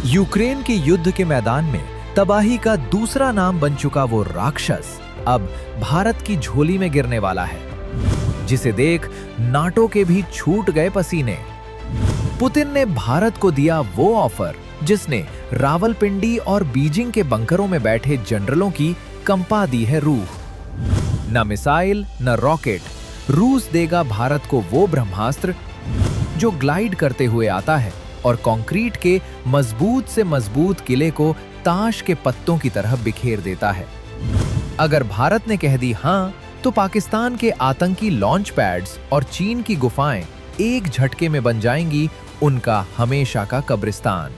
Ukraine के युद्ध के मैदान में तबाही का दूसरा नाम बन चुका वो राक्षस अब भारत की झोली में गिरने वाला है, जिसे देख नाटो के भी छूट गए पसीने। पुतिन ने भारत को दिया वो ऑफर जिसने रावलपिंडी और बीजिंग के बंकरों में बैठे जनरलों की कंपा दी है रूह। न मिसाइल न रॉकेट, रूस देगा भारत को वो ब्रह्मास्त्र जो ग्लाइड करते हुए आता है और कंक्रीट के मजबूत से मजबूत किले को ताश के पत्तों की तरह बिखेर देता है। अगर भारत ने कह दी हां, तो पाकिस्तान के आतंकी लॉन्च पैड्स और चीन की गुफाएं एक झटके में बन जाएंगी उनका हमेशा का कब्रिस्तान।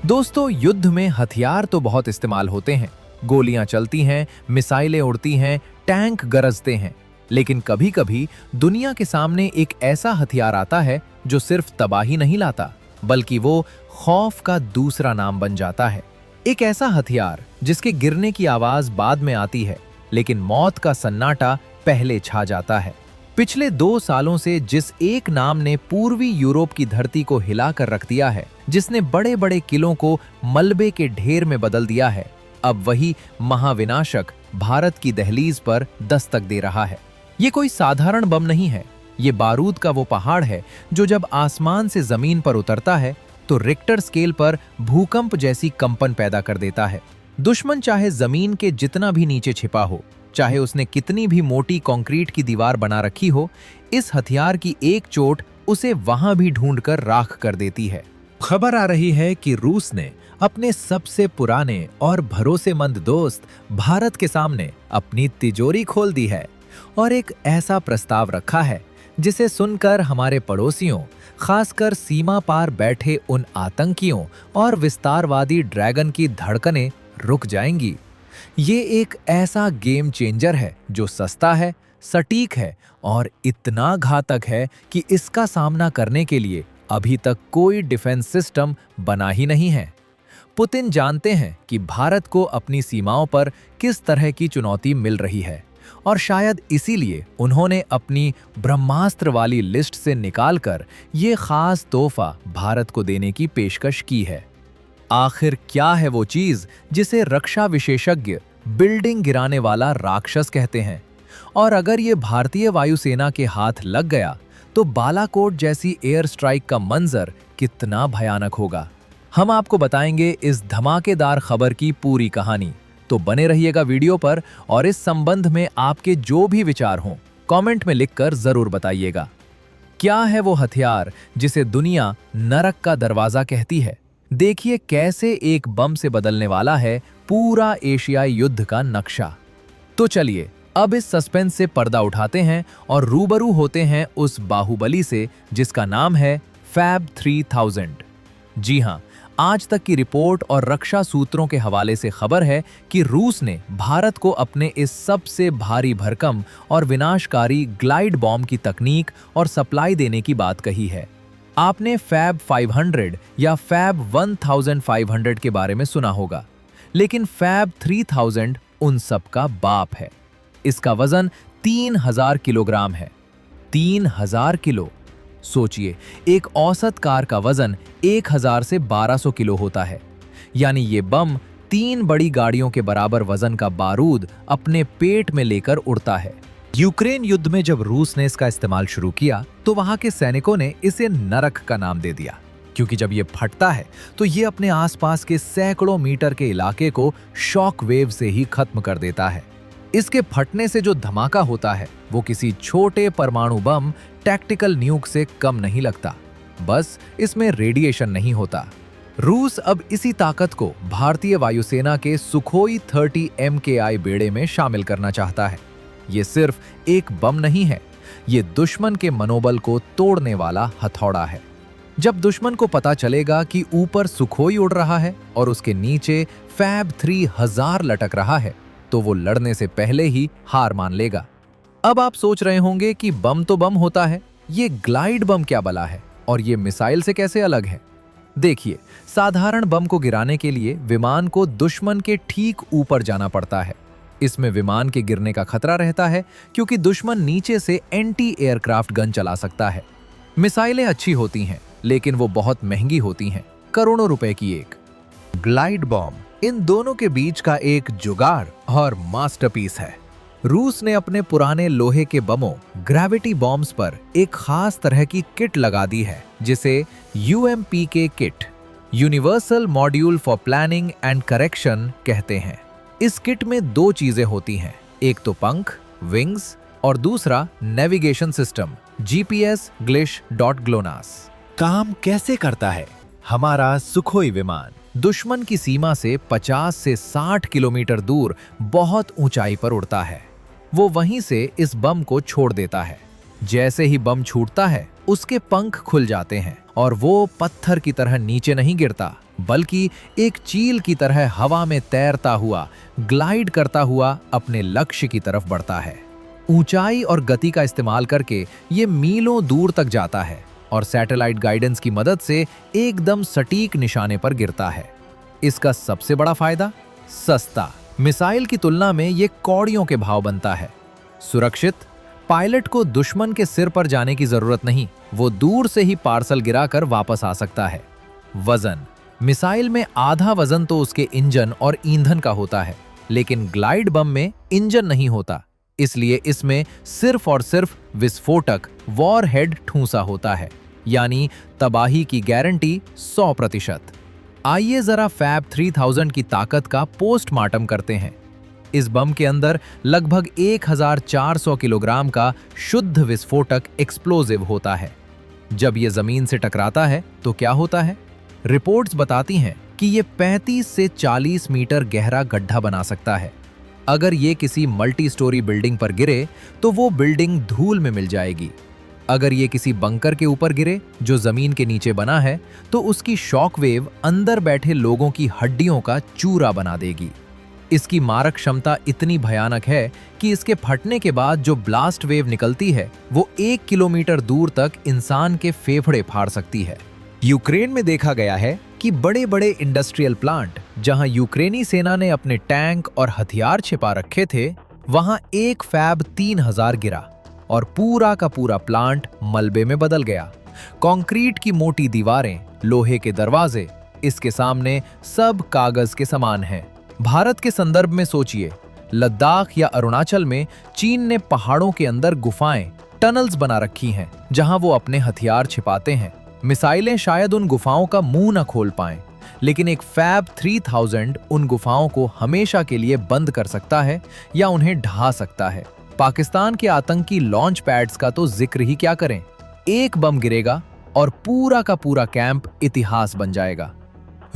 दोस्तों, युद्ध में हथियार तो बहुत इस्तेमाल होते हैं, गोलियां चलती हैं, मिसाइलें उड़ती हैं, टैंक गरजते हैं, लेकिन कभी-कभी दुनिया के सामने एक ऐसा हथियार आता है जो सिर्फ तबाही नहीं लाता, बल्कि वो खौफ का दूसरा नाम बन जाता है। एक ऐसा हथियार जिसके गिरने की आवाज बाद में आती है, लेकिन मौत का सन्नाटा पहले छा जाता है। पिछले 2 सालों से जिस एक नाम ने पूर्वी यूरोप की धरती को हिलाकर रख दिया है, जिसने बड़े बड़े किलों को मलबे के ढेर में बदल दिया है, अब वही महाविनाशक भारत की दहलीज पर दस्तक दे रहा है। ये कोई साधारण बम नहीं है, ये बारूद का वो पहाड़ है जो जब आसमान से जमीन पर उतरता है तो रिक्टर स्केल पर भूकंप जैसी कंपन पैदा कर देता है। दुश्मन चाहे जमीन के जितना भी नीचे छिपा हो, चाहे उसने कितनी भी मोटी कंक्रीट की दीवार बना रखी हो, इस हथियार की एक चोट उसे वहां भी ढूंढकर राख कर देती है। खबर आ रही है कि रूस ने अपने सबसे पुराने और भरोसेमंद दोस्त भारत के सामने अपनी तिजोरी खोल दी है और एक ऐसा प्रस्ताव रखा है जिसे सुनकर हमारे पड़ोसियों, खासकर सीमा पार बैठे उन आतंकियों और विस्तारवादी ड्रैगन की धड़कनें रुक जाएंगी। ये एक ऐसा गेम चेंजर है जो सस्ता है, सटीक है और इतना घातक है कि इसका सामना करने के लिए अभी तक कोई डिफेंस सिस्टम बना ही नहीं है। पुतिन जानते हैं कि भारत को अपनी सीमाओं पर किस तरह की चुनौती मिल रही है और शायद इसीलिए उन्होंने अपनी ब्रह्मास्त्र वाली लिस्ट से निकालकर ये खास तोहफा भारत को देने की पेशकश की है। आखिर क्या है वो चीज जिसे रक्षा विशेषज्ञ बिल्डिंग गिराने वाला राक्षस कहते हैं? और अगर ये भारतीय वायुसेना के हाथ लग गया तो बालाकोट जैसी एयर स्ट्राइक का मंजर कितना भयानक होगा। हम आपको बताएंगे इस धमाकेदार खबर की पूरी कहानी, तो बने रहिएगा वीडियो पर और इस संबंध में आपके जो भी विचार हों कमेंट में लिखकर जरूर बताइएगा। क्या है वो हथियार जिसे दुनिया नरक का दरवाजा कहती है? देखिए कैसे एक बम से बदलने वाला है पूरा एशियाई युद्ध का नक्शा। तो चलिए अब इस सस्पेंस से पर्दा उठाते हैं और रूबरू होते हैं उस बाहुबली से जिसका नाम है फैब 3000। जी हां, आज तक की रिपोर्ट और रक्षा सूत्रों के हवाले से खबर है कि रूस ने भारत को अपने इस सबसे भारी भरकम और विनाशकारी ग्लाइड बॉम्ब की तकनीक और सप्लाई देने की बात कही है। आपने फैब 500 या फैब 1500 के बारे में सुना होगा, लेकिन फैब 3000 उन सब का बाप है। इसका वजन 3000 किलोग्राम है। 3000 किलो! सोचिए, एक औसत कार का वजन 1000 से 1200 किलो होता है। यानी ये बम 3 बड़ी गाड़ियों के बराबर वजन का बारूद अपने पेट में लेकर उड़ता है। यूक्रेन युद्ध में जब रूस ने इसका इस्तेमाल शुरू किया तो वहां के सैनिकों ने इसे नरक का नाम दे दिया, क्योंकि जब ये फटता है तो ये अपने आसपास के सैकड़ों मीटर के इलाके को शॉक वेव से ही खत्म कर देता है। इसके फटने से जो धमाका होता है वो किसी छोटे परमाणु बम टैक्टिकल न्यूक से कम नहीं लगता, बस इसमें रेडिएशन नहीं होता। रूस अब इसी ताकत को भारतीय वायुसेना के सुखोई 30 MKI बेड़े में शामिल करना चाहता है। ये सिर्फ एक बम नहीं है, ये दुश्मन के मनोबल को तोड़ने वाला हथौड़ा है। जब दुश्मन को पता चलेगा कि ऊपर सुखोई उड़ रहा है और उसके नीचे फैब 3000 लटक रहा है, तो वो लड़ने से पहले ही हार मान लेगा। अब आप सोच रहे होंगे कि बम तो बम होता है, ये ग्लाइड बम क्या बला है और ये मिसाइल से कैसे अलग है? देखिए, साधारण बम को गिराने के लिए विमान को दुश्मन के ठीक ऊपर जाना पड़ता है। इसमें विमान के गिरने का खतरा रहता है क्योंकि दुश्मन नीचे से एंटी एयरक्राफ्ट गन चला सकता है। मिसाइलें अच्छी होती हैं, लेकिन वो बहुत महंगी होती हैं। करोड़ों रुपए की एक। ग्लाइड बॉम्ब इन दोनों के बीच का एक जुगाड़ और मास्टरपीस है। रूस ने अपने पुराने लोहे के बमों ग्रेविटी बॉम्ब्स पर एक खास तरह की किट लगा दी है, जिसे UMPK kit, universal module for planning and correction कहते हैं। इस किट में दो चीजें होती हैं, एक तो पंख, विंग्स, और दूसरा नेविगेशन सिस्टम, GPS GLONASS। काम कैसे करता है? हमारा सुखोई विमान दुश्मन की सीमा से 50 से 60 किलोमीटर दूर बहुत ऊंचाई पर उड़ता है। वो वहीं से इस बम को छोड़ देता है। जैसे ही बम छूटता है, उसके पंख खुल जाते हैं और वो पत्थर की तरह नीचे नहीं गिरता, बल्कि एक चील की तरह हवा में तैरता हुआ, ग्लाइड करता हुआ अपने लक्ष्य की तरफ बढ़ता है। ऊंचाई और गति का इस्तेमाल करके ये मीलों दूर तक जाता है और सैटेलाइट गाइडेंस की मदद से एकदम सटीक निशाने पर गिरता है। इसका सबसे बड़ा फायदा, सस्ता। मिसाइल की तुलना में ये कौड़ियों के भाव बनता है। सुरक्षित, पायलट को दुश्मन के सिर पर जाने की जरूरत नहीं, वो दूर से ही पार्सल गिराकर वापस आ सकता है। वजन, मिसाइल में आधा वजन तो उसके इंजन और ईंधन का होता है, लेकिन ग्लाइड बम में इंजन नहीं होता, इसलिए इसमें सिर्फ और सिर्फ विस्फोटक वॉरहेड ठूंसा होता है, यानी तबाही की गारंटी 100%। आइए जरा फैब 3000 की ताकत का पोस्टमार्टम करते हैं। इस बम के अंदर लगभग 1400 किलोग्राम का शुद्ध विस्फोटक एक्सप्लोजिव होता है। जब ये जमीन से टकराता है तो क्या होता है? रिपोर्ट्स बताती हैं कि ये 35 से 40 मीटर गहरा गड्ढा बना सकता है। अगर ये किसी मल्टी स्टोरी बिल्डिंग पर गिरे तो वो बिल्डिंग धूल में मिल जाएगी। अगर ये किसी बंकर के ऊपर गिरे जो जमीन के नीचे बना है, तो उसकी शॉक वेव अंदर बैठे लोगों की हड्डियों का चूरा बना देगी। इसकी मारक क्षमता इतनी भयानक है कि इसके फटने के बाद जो ब्लास्ट वेव निकलती है, वो 1 किलोमीटर दूर तक इंसान के फेफड़े फाड़ सकती है। यूक्रेन में देखा गया है कि बड़े बड़े इंडस्ट्रियल प्लांट, जहां यूक्रेनी सेना ने अपने टैंक और हथियार छिपा रखे थे, वहां एक फैब 3000 गिरा और पूरा का पूरा प्लांट मलबे में बदल गया। कंक्रीट की मोटी दीवारें, लोहे के दरवाजे, इसके सामने सब कागज के समान हैं। भारत के संदर्भ में सोचिए, लद्दाख या अरुणाचल में चीन ने पहाड़ों के अंदर गुफाएं, टनल्स बना रखी हैं, जहां वो अपने हथियार छिपाते हैं। मिसाइलें शायद उन गुफाओं का मुंह न खोल पाएं, लेकिन एक फैब 3000 उन गुफाओं को हमेशा के लिए बंद कर सकता है या उन्हें ढहा सकता है। पाकिस्तान के आतंकी लॉन्च पैड्स का तो जिक्र ही क्या करें। एक बम गिरेगा और पूरा का पूरा कैंप इतिहास बन जाएगा।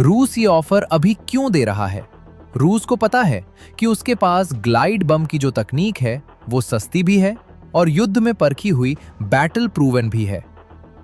रूस ये ऑफर अभी क्यों दे रहा है? रूस को पता है कि उसके पास ग्लाइड बम की जो तकनीक है, वो सस्ती भी है और युद्ध में परखी हुई बैटल प्रूवन भी है।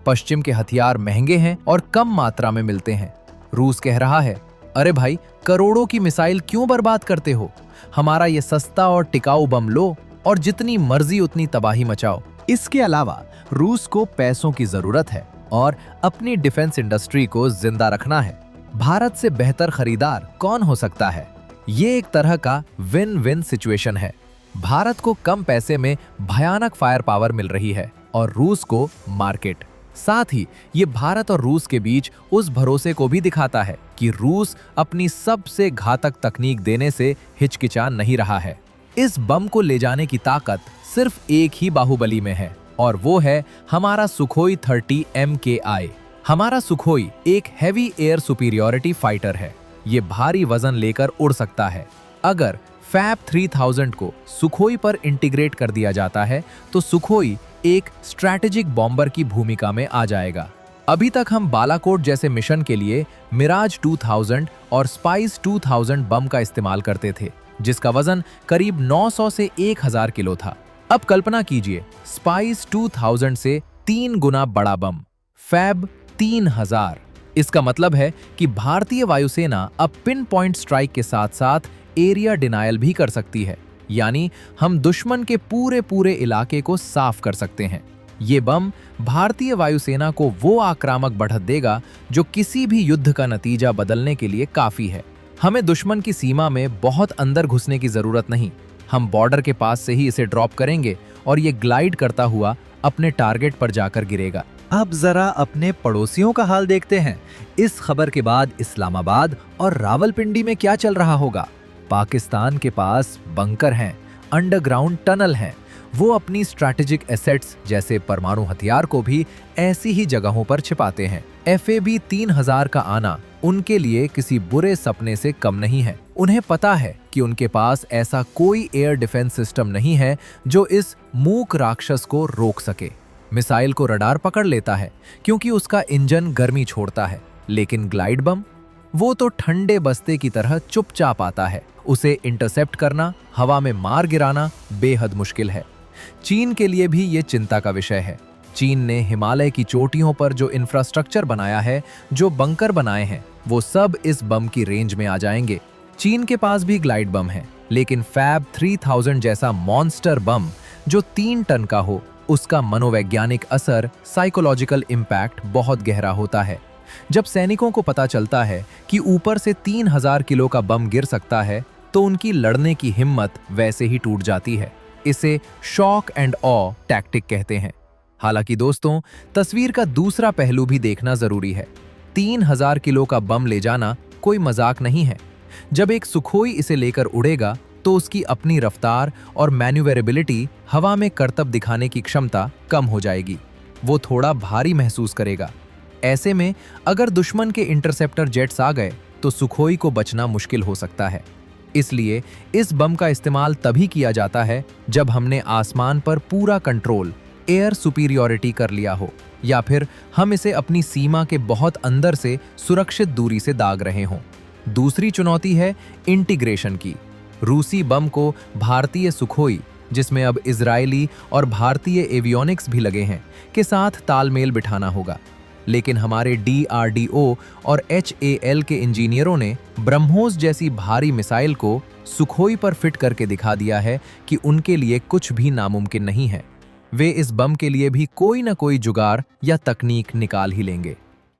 पश्चिम के हथियार महंगे हैं और कम मात्रा में मिलते हैं। रूस कह रहा है, अरे भाई, करोड़ों की मिसाइल क्यों बर्बाद करते हो? हमारा ये सस्ता और टिकाऊ बम लो और जितनी मर्जी उतनी तबाही मचाओ। इसके अलावा रूस को पैसों की जरूरत है और अपनी डिफेंस इंडस्ट्री को जिंदा रखना है। भारत से बेहतर खरीदार कौन हो सकता है? ये एक तरह का विन विन सिचुएशन है। भारत को कम पैसे में भयानक फायर पावर मिल रही है और रूस को मार्केट। साथ ही ये भारत और रूस के बीच उस भरोसे को भी दिखाता है कि रूस अपनी सबसे घातक तकनीक देने से हिचकिचा नहीं रहा है। इस बम को ले जाने की ताकत सिर्फ एक ही बाहुबली में है और वो है हमारा सुखोई 30 MKI। हमारा सुखोई एक हैवी एयर सुपीरियॉरिटी फाइटर है। ये भारी वजन लेकर उड़ सकता है। अगर फैब 3000 को सुखोई पर इंटीग्रेट कर दिया जाता है तो सुखोई एक स्ट्रैटेजिक बॉम्बर की भूमिका में आ जाएगा। अभी तक हम बालाकोट जैसे मिशन के लिए मिराज 2000 और स्पाइस 2000 बम का इस्तेमाल करते थे, जिसका वजन करीब 900 से 1000 किलो था। अब कल्पना कीजिए, स्पाइस 2000 से 3 गुना बड़ा बम, फैब 3000। इसका मतलब है कि भारतीय वायुसेना अब पिन पॉइंट स्ट्राइक के साथ साथ एरिया डिनायल भी कर सकती है, यानी हम दुश्मन के पूरे इलाके को साफ कर सकते हैं। ये बम भारतीय वायुसेना को वो आक्रामक बढ़त देगा जो किसी भी युद्ध का नतीजा बदलने के लिए काफी है। हमें दुश्मन की सीमा में बहुत अंदर घुसने की जरूरत नहीं। हम बॉर्डर के पास से ही इसे ड्रॉप करेंगे और ये ग्लाइड करता हुआ अपने टारगेट पर जाकर गिरेगा। अब जरा अपने पड़ोसियों का हाल देखते हैं। इस खबर के बाद इस्लामाबाद और रावलपिंडी में क्या चल रहा होगा। पाकिस्तान के पास बंकर हैं, अंडरग्राउंड टनल हैं। वो अपनी स्ट्रैटेजिक एसेट्स जैसे परमाणु हथियार को भी ऐसी ही जगहों पर छिपाते हैं। FAB 3000 का आना उनके लिए किसी बुरे सपने से कम नहीं है। उन्हें पता है कि उनके पास ऐसा कोई एयर डिफेंस सिस्टम नहीं है जो इस मूक राक्षस को रोक सके। मिसाइल को रडार पकड़ लेता है क्योंकि उसका इंजन गर्मी छोड़ता है, लेकिन ग्लाइड बम, वो तो ठंडे बस्ते की तरह चुपचाप आता है। उसे इंटरसेप्ट करना, हवा में मार गिराना बेहद मुश्किल है। चीन के लिए भी ये चिंता का विषय है। चीन ने हिमालय की चोटियों पर जो इंफ्रास्ट्रक्चर बनाया है, जो बंकर बनाए हैं, वो सब इस बम की रेंज में आ जाएंगे। चीन के पास भी ग्लाइड बम है, लेकिन फैब 3000 जैसा मॉन्स्टर बम जो 3 टन का हो, उसका मनोवैज्ञानिक असर, साइकोलॉजिकल इम्पैक्ट बहुत गहरा होता है। जब सैनिकों को पता चलता है कि ऊपर से 3000 किलो का बम गिर सकता है, तो उनकी लड़ने की हिम्मत वैसे ही टूट जाती है। इसे शॉक एंड ऑ टैक्टिक कहते हैं। हालांकि दोस्तों, तस्वीर का दूसरा पहलू भी देखना जरूरी है। 3000 किलो का बम ले जाना कोई मजाक नहीं है। जब एक सुखोई इसे लेकर उड़ेगा तो उसकी अपनी रफ्तार और मैन्यूवरेबिलिटी, हवा में करतब दिखाने की क्षमता कम हो जाएगी। वो थोड़ा भारी महसूस करेगा। ऐसे में अगर दुश्मन के इंटरसेप्टर जेट्स आ गए तो सुखोई को बचना मुश्किल हो सकता है। इसलिए इस बम का इस्तेमाल तभी किया जाता है जब हमने आसमान पर पूरा कंट्रोल, एयर सुपीरियॉरिटी कर लिया हो, या फिर हम इसे अपनी सीमा के बहुत अंदर से सुरक्षित दूरी से दाग रहे हों। दूसरी चुनौती है इंटीग्रेशन की। रूसी बम को भारतीय सुखोई, जिसमें अब इजरायली और भारतीय एवियोनिक्स भी लगे हैं, के साथ तालमेल बिठाना होगा। लेकिन हमारे DRDO और HAL के इंजीनियरों ने ब्रह्मोस जैसी भारी मिसाइल को सुखोई पर फिट करके दिखा दिया है कि उनके लिए कुछ भी नामुमकिन नहीं है। वे इस बम के लिए भी कोई ना कोई जुगाड़ या तकनीक निकाल ही लेंगे।